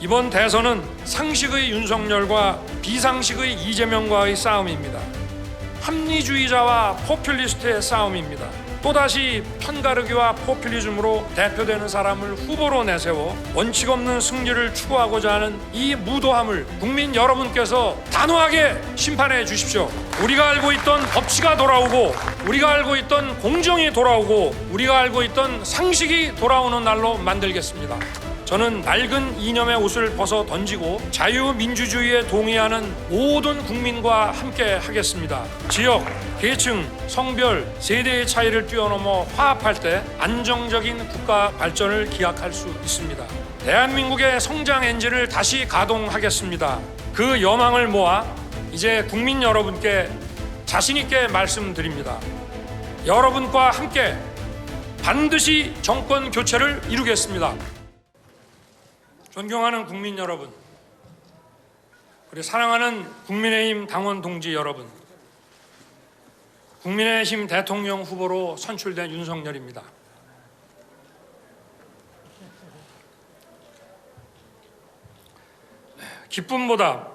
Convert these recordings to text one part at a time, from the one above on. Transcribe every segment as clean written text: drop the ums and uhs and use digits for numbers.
이번 대선은 상식의 윤석열과 비상식의 이재명과의 싸움입니다. 합리주의자와 포퓰리스트의 싸움입니다. 또다시 편가르기와 포퓰리즘으로 대표되는 사람을 후보로 내세워 원칙 없는 승리를 추구하고자 하는 이 무도함을 국민 여러분께서 단호하게 심판해 주십시오. 우리가 알고 있던 법치가 돌아오고, 우리가 알고 있던 공정이 돌아오고, 우리가 알고 있던 상식이 돌아오는 날로 만들겠습니다. 저는 낡은 이념의 옷을 벗어 던지고 자유민주주의에 동의하는 모든 국민과 함께 하겠습니다. 지역, 계층, 성별, 세대의 차이를 뛰어넘어 화합할 때 안정적인 국가 발전을 기약할 수 있습니다. 대한민국의 성장 엔진을 다시 가동하겠습니다. 그 여망을 모아 이제 국민 여러분께 자신 있게 말씀드립니다. 여러분과 함께 반드시 정권 교체를 이루겠습니다. 존경하는 국민 여러분, 그리고 사랑하는 국민의힘 당원 동지 여러분, 국민의힘 대통령 후보로 선출된 윤석열입니다. 기쁨보다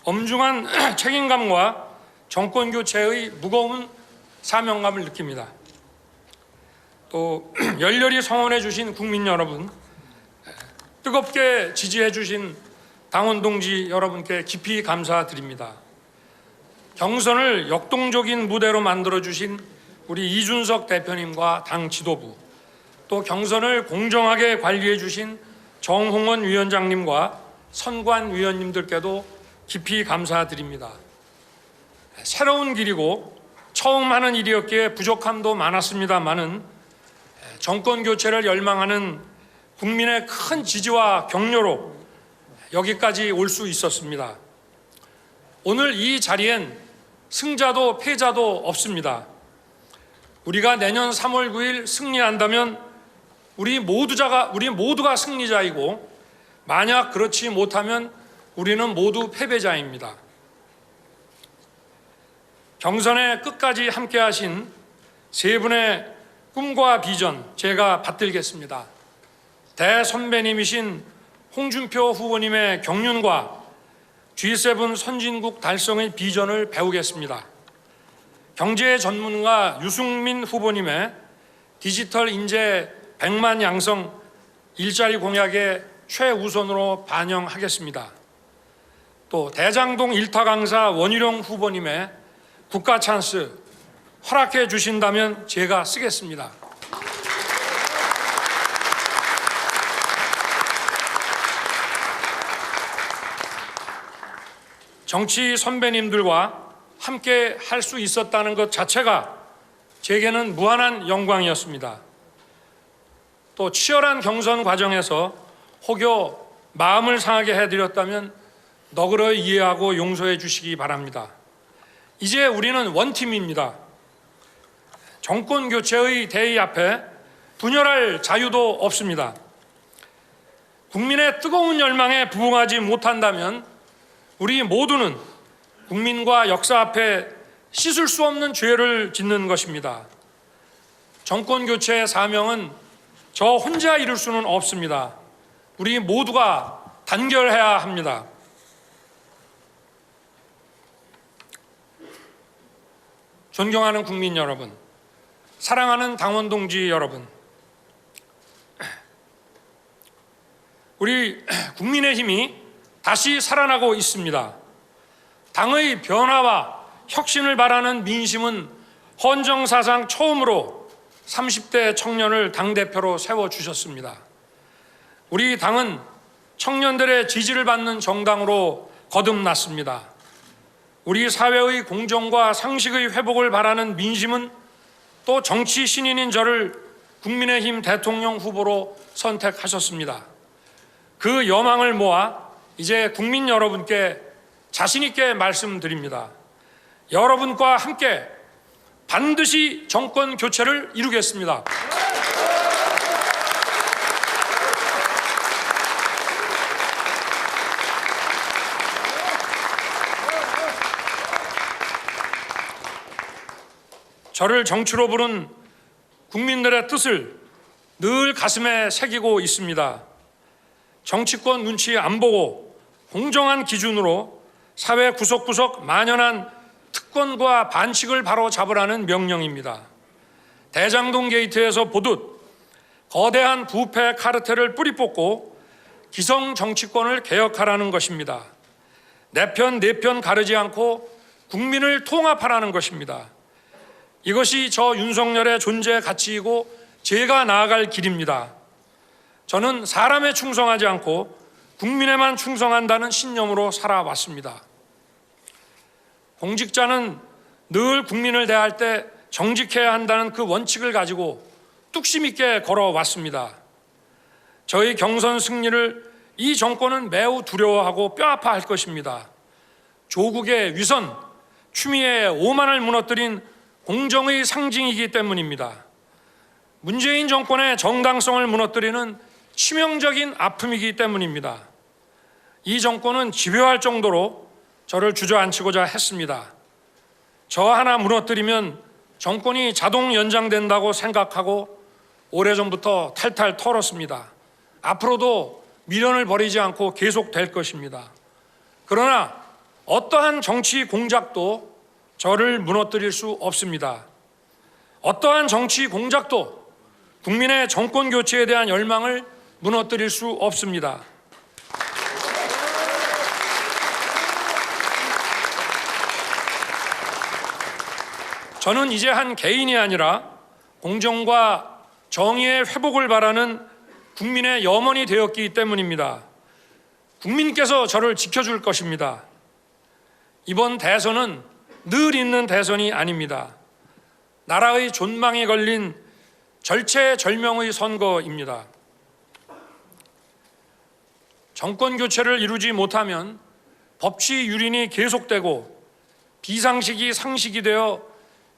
엄중한 책임감과 정권 교체의 무거운 사명감을 느낍니다. 또 열렬히 성원해 주신 국민 여러분, 뜨겁게 지지해 주신 당원 동지 여러분께 깊이 감사드립니다. 경선을 역동적인 무대로 만들어 주신 우리 이준석 대표님과 당 지도부, 또 경선을 공정하게 관리해 주신 정홍원 위원장님과 선관 위원님들께도 깊이 감사드립니다. 새로운 길이고 처음 하는 일이었기에 부족함도 많았습니다마는 정권 교체를 열망하는 국민의 큰 지지와 격려로 여기까지 올 수 있었습니다. 오늘 이 자리엔 승자도 패자도 없습니다. 우리가 내년 3월 9일 승리한다면 우리 모두가 승리자이고, 만약 그렇지 못하면 우리는 모두 패배자입니다. 경선에 끝까지 함께하신 세 분의 꿈과 비전 제가 받들겠습니다. 대선배님이신 홍준표 후보님의 경륜과 G7 선진국 달성의 비전을 배우겠습니다. 경제 전문가 유승민 후보님의 디지털 인재 100만 양성 일자리 공약에 최우선으로 반영하겠습니다. 또 대장동 일타 강사 원희룡 후보님의 국가 찬스 허락해 주신다면 제가 쓰겠습니다. 정치 선배님들과 함께 할 수 있었다는 것 자체가 제게는 무한한 영광이었습니다. 또 치열한 경선 과정에서 혹여 마음을 상하게 해드렸다면 너그러이 이해하고 용서해 주시기 바랍니다. 이제 우리는 원팀입니다. 정권 교체의 대의 앞에 분열할 자유도 없습니다. 국민의 뜨거운 열망에 부응하지 못한다면 우리 모두는 국민과 역사 앞에 씻을 수 없는 죄를 짓는 것입니다. 정권 교체의 사명은 저 혼자 이룰 수는 없습니다. 우리 모두가 단결해야 합니다. 존경하는 국민 여러분, 사랑하는 당원 동지 여러분, 우리 국민의힘이 다시 살아나고 있습니다. 당의 변화와 혁신을 바라는 민심은 헌정사상 처음으로 30대 청년을 당대표로 세워주셨습니다. 우리 당은 청년들의 지지를 받는 정당으로 거듭났습니다. 우리 사회의 공정과 상식의 회복을 바라는 민심은 또 정치 신인인 저를 국민의힘 대통령 후보로 선택하셨습니다. 그 여망을 모아 이제 국민 여러분께 자신 있게 말씀드립니다. 여러분과 함께 반드시 정권 교체를 이루겠습니다. 저를 정치로 부른 국민들의 뜻을 늘 가슴에 새기고 있습니다. 정치권 눈치 안 보고 공정한 기준으로 사회 구석구석 만연한 특권과 반칙을 바로 잡으라는 명령입니다. 대장동 게이트에서 보듯 거대한 부패 카르텔을 뿌리 뽑고 기성 정치권을 개혁하라는 것입니다. 내 편, 내 편 가르지 않고 국민을 통합하라는 것입니다. 이것이 저 윤석열의 존재 가치이고 제가 나아갈 길입니다. 저는 사람에 충성하지 않고 국민에만 충성한다는 신념으로 살아왔습니다. 공직자는 늘 국민을 대할 때 정직해야 한다는 그 원칙을 가지고 뚝심 있게 걸어왔습니다. 저희 경선 승리를 이 정권은 매우 두려워하고 뼈아파할 것입니다. 조국의 위선, 추미애의 오만을 무너뜨린 공정의 상징이기 때문입니다. 문재인 정권의 정당성을 무너뜨리는 치명적인 아픔이기 때문입니다. 이 정권은 집요할 정도로 저를 주저앉히고자 했습니다. 저 하나 무너뜨리면 정권이 자동 연장된다고 생각하고 오래전부터 탈탈 털었습니다. 앞으로도 미련을 버리지 않고 계속될 것입니다. 그러나 어떠한 정치 공작도 저를 무너뜨릴 수 없습니다. 어떠한 정치 공작도 국민의 정권 교체에 대한 열망을 무너뜨릴 수 없습니다. 저는 이제 한 개인이 아니라 공정과 정의의 회복을 바라는 국민의 염원이 되었기 때문입니다. 국민께서 저를 지켜줄 것입니다. 이번 대선은 늘 있는 대선이 아닙니다. 나라의 존망이 걸린 절체절명의 선거입니다. 정권 교체를 이루지 못하면 법치 유린이 계속되고 비상식이 상식이 되어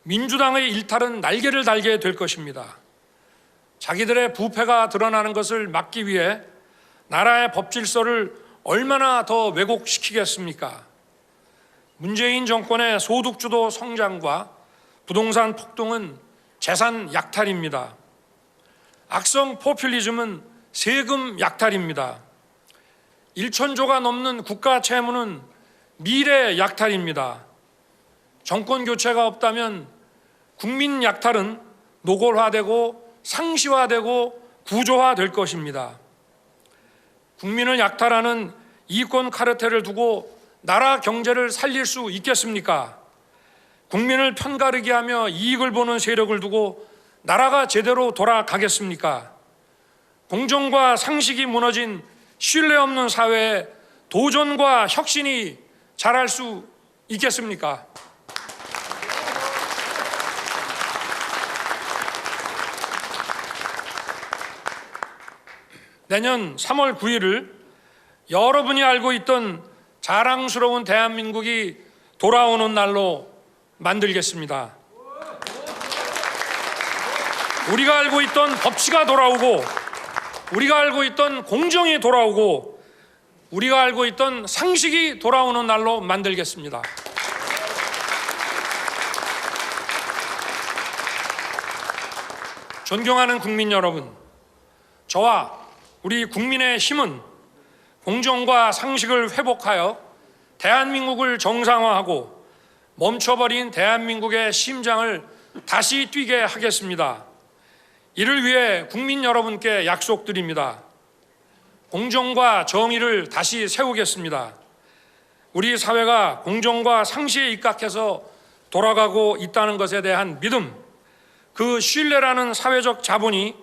민주당의 일탈은 날개를 달게 될 것입니다. 자기들의 부패가 드러나는 것을 막기 위해 나라의 법질서를 얼마나 더 왜곡시키겠습니까? 문재인 정권의 소득주도 성장과 부동산 폭등은 재산 약탈입니다. 악성 포퓰리즘은 세금 약탈입니다. 1,000조가 넘는 국가 채무는 미래 약탈입니다. 정권 교체가 없다면 국민 약탈은 노골화되고 상시화되고 구조화될 것입니다. 국민을 약탈하는 이권 카르텔을 두고 나라 경제를 살릴 수 있겠습니까? 국민을 편가르게 하며 이익을 보는 세력을 두고 나라가 제대로 돌아가겠습니까? 공정과 상식이 무너진 신뢰 없는 사회에 도전과 혁신이 자랄 수 있겠습니까? 내년 3월 9일을 여러분이 알고 있던 자랑스러운 대한민국이 돌아오는 날로 만들겠습니다. 우리가 알고 있던 법치가 돌아오고, 우리가 알고 있던 공정이 돌아오고, 우리가 알고 있던 상식이 돌아오는 날로 만들겠습니다. 존경하는 국민 여러분, 저와 우리 국민의 힘은 공정과 상식을 회복하여 대한민국을 정상화하고 멈춰버린 대한민국의 심장을 다시 뛰게 하겠습니다. 이를 위해 국민 여러분께 약속드립니다. 공정과 정의를 다시 세우겠습니다. 우리 사회가 공정과 상식에 입각해서 돌아가고 있다는 것에 대한 믿음, 그 신뢰라는 사회적 자본이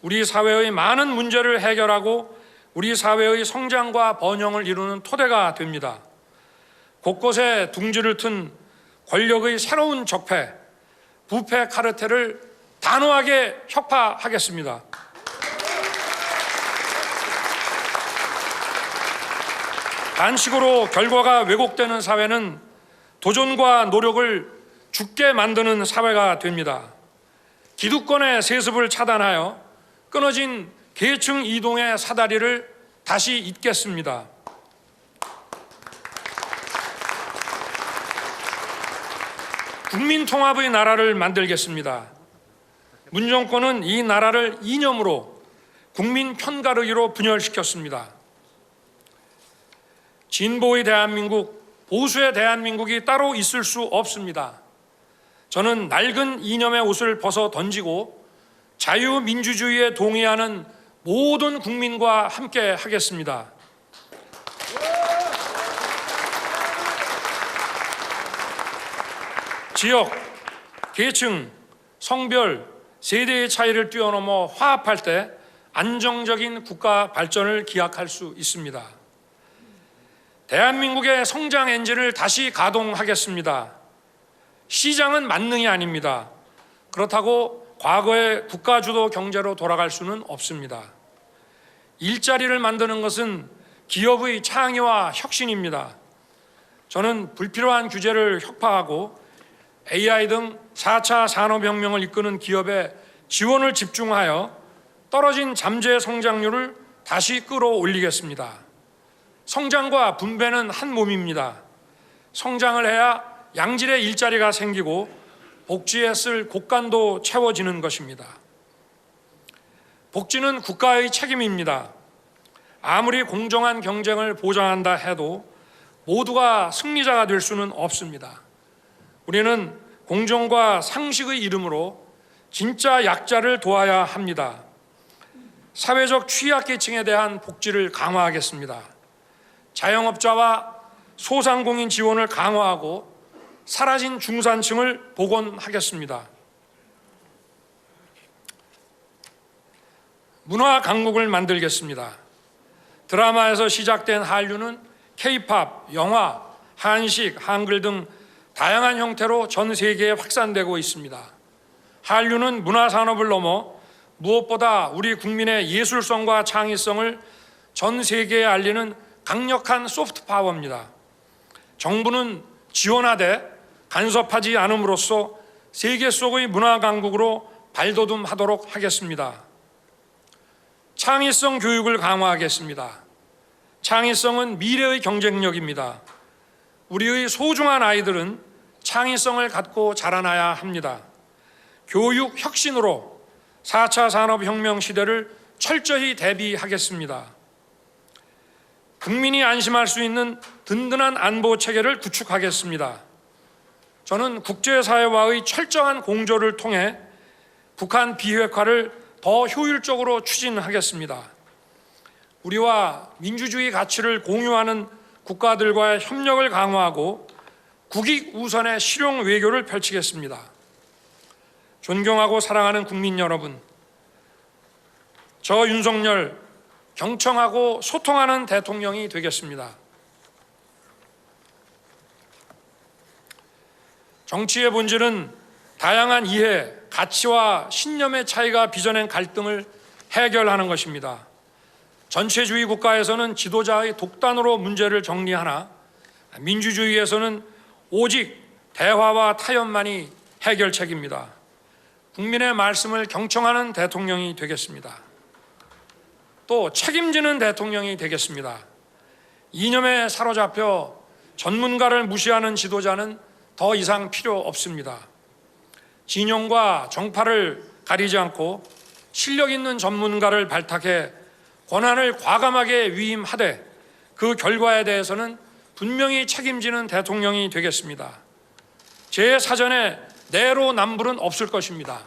우리 사회의 많은 문제를 해결하고 우리 사회의 성장과 번영을 이루는 토대가 됩니다. 곳곳에 둥지를 튼 권력의 새로운 적폐, 부패 카르텔을 단호하게 혁파하겠습니다. 반식으로 결과가 왜곡되는 사회는 도전과 노력을 죽게 만드는 사회가 됩니다. 기득권의 세습을 차단하여 끊어진 계층 이동의 사다리를 다시 잇겠습니다. 국민 통합의 나라를 만들겠습니다. 문 정권은 이 나라를 이념으로 국민 편가르기로 분열시켰습니다. 진보의 대한민국, 보수의 대한민국이 따로 있을 수 없습니다. 저는 낡은 이념의 옷을 벗어 던지고 자유민주주의에 동의하는 모든 국민과 함께 하겠습니다. 지역, 계층, 성별, 세대의 차이를 뛰어넘어 화합할 때 안정적인 국가 발전을 기약할 수 있습니다. 대한민국의 성장 엔진을 다시 가동하겠습니다. 시장은 만능이 아닙니다. 그렇다고 과거의 국가주도 경제로 돌아갈 수는 없습니다. 일자리를 만드는 것은 기업의 창의와 혁신입니다. 저는 불필요한 규제를 혁파하고 AI 등 4차 산업혁명을 이끄는 기업에 지원을 집중하여 떨어진 잠재 성장률을 다시 끌어올리겠습니다. 성장과 분배는 한 몸입니다. 성장을 해야 양질의 일자리가 생기고 복지에 쓸 곳간도 채워지는 것입니다. 복지는 국가의 책임입니다. 아무리 공정한 경쟁을 보장한다 해도 모두가 승리자가 될 수는 없습니다. 우리는 공정과 상식의 이름으로 진짜 약자를 도와야 합니다. 사회적 취약계층에 대한 복지를 강화하겠습니다. 자영업자와 소상공인 지원을 강화하고 사라진 중산층을 복원하겠습니다. 문화 강국을 만들겠습니다. 드라마에서 시작된 한류는 K-팝, 영화, 한식, 한글 등 다양한 형태로 전 세계에 확산되고 있습니다. 한류는 문화산업을 넘어 무엇보다 우리 국민의 예술성과 창의성을 전 세계에 알리는 강력한 소프트 파워입니다. 정부는 지원하되 간섭하지 않음으로써 세계 속의 문화 강국으로 발돋움하도록 하겠습니다. 창의성 교육을 강화하겠습니다. 창의성은 미래의 경쟁력입니다. 우리의 소중한 아이들은 창의성을 갖고 자라나야 합니다. 교육 혁신으로 4차 산업혁명 시대를 철저히 대비하겠습니다. 국민이 안심할 수 있는 든든한 안보 체계를 구축하겠습니다. 저는 국제사회와의 철저한 공조를 통해 북한 비핵화를 더 효율적으로 추진하겠습니다. 우리와 민주주의 가치를 공유하는 국가들과의 협력을 강화하고 국익 우선의 실용 외교를 펼치겠습니다. 존경하고 사랑하는 국민 여러분, 저 윤석열 경청하고 소통하는 대통령이 되겠습니다. 정치의 본질은 다양한 이해, 가치와 신념의 차이가 빚어낸 갈등을 해결하는 것입니다. 전체주의 국가에서는 지도자의 독단으로 문제를 정리하나 민주주의에서는 오직 대화와 타협만이 해결책입니다. 국민의 말씀을 경청하는 대통령이 되겠습니다. 또 책임지는 대통령이 되겠습니다. 이념에 사로잡혀 전문가를 무시하는 지도자는 더 이상 필요 없습니다. 진영과 정파를 가리지 않고 실력 있는 전문가를 발탁해 권한을 과감하게 위임하되 그 결과에 대해서는 분명히 책임지는 대통령이 되겠습니다. 제 사전에 내로남불은 없을 것입니다.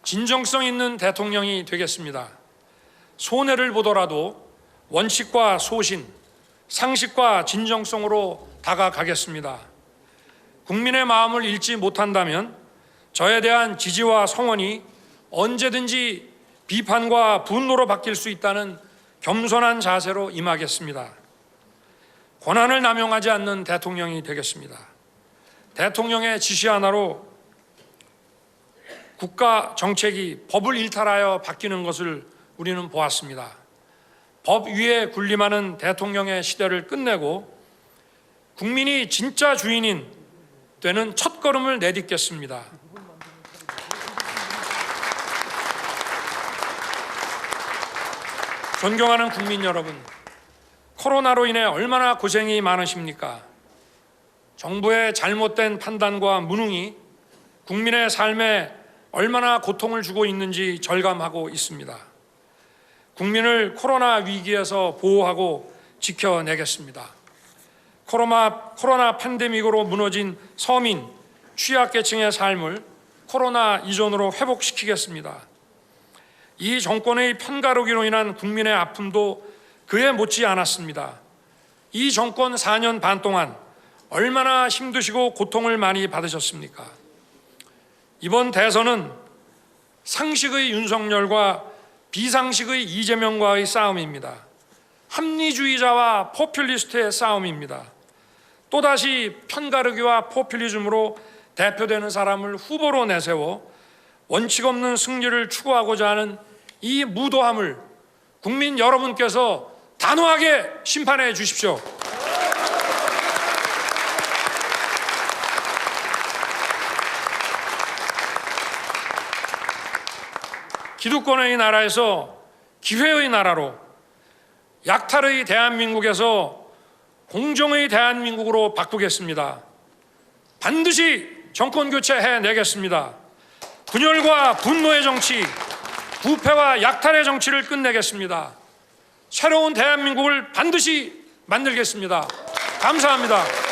진정성 있는 대통령이 되겠습니다. 손해를 보더라도 원칙과 소신, 상식과 진정성으로 다가가겠습니다. 국민의 마음을 읽지 못한다면 저에 대한 지지와 성원이 언제든지 비판과 분노로 바뀔 수 있다는 겸손한 자세로 임하겠습니다. 권한을 남용하지 않는 대통령이 되겠습니다. 대통령의 지시 하나로 국가 정책이 법을 일탈하여 바뀌는 것을 우리는 보았습니다. 법 위에 군림하는 대통령의 시대를 끝내고 국민이 진짜 주인인 되는 첫걸음을 내딛겠습니다. 존경하는 국민 여러분, 코로나로 인해 얼마나 고생이 많으십니까? 정부의 잘못된 판단과 무능이 국민의 삶에 얼마나 고통을 주고 있는지 절감하고 있습니다. 국민을 코로나 위기에서 보호하고 지켜내겠습니다. 코로나 팬데믹으로 무너진 서민, 취약계층의 삶을 코로나 이전으로 회복시키겠습니다. 이 정권의 편가르기로 인한 국민의 아픔도 그에 못지 않았습니다. 이 정권 4년 반 동안 얼마나 힘드시고 고통을 많이 받으셨습니까? 이번 대선은 상식의 윤석열과 비상식의 이재명과의 싸움입니다. 합리주의자와 포퓰리스트의 싸움입니다. 또다시 편가르기와 포퓰리즘으로 대표되는 사람을 후보로 내세워 원칙 없는 승리를 추구하고자 하는 이 무도함을 국민 여러분께서 단호하게 심판해 주십시오. 기득권의 나라에서 기회의 나라로, 약탈의 대한민국에서 공정의 대한민국으로 바꾸겠습니다. 반드시 정권 교체해내겠습니다. 분열과 분노의 정치, 부패와 약탈의 정치를 끝내겠습니다. 새로운 대한민국을 반드시 만들겠습니다. 감사합니다.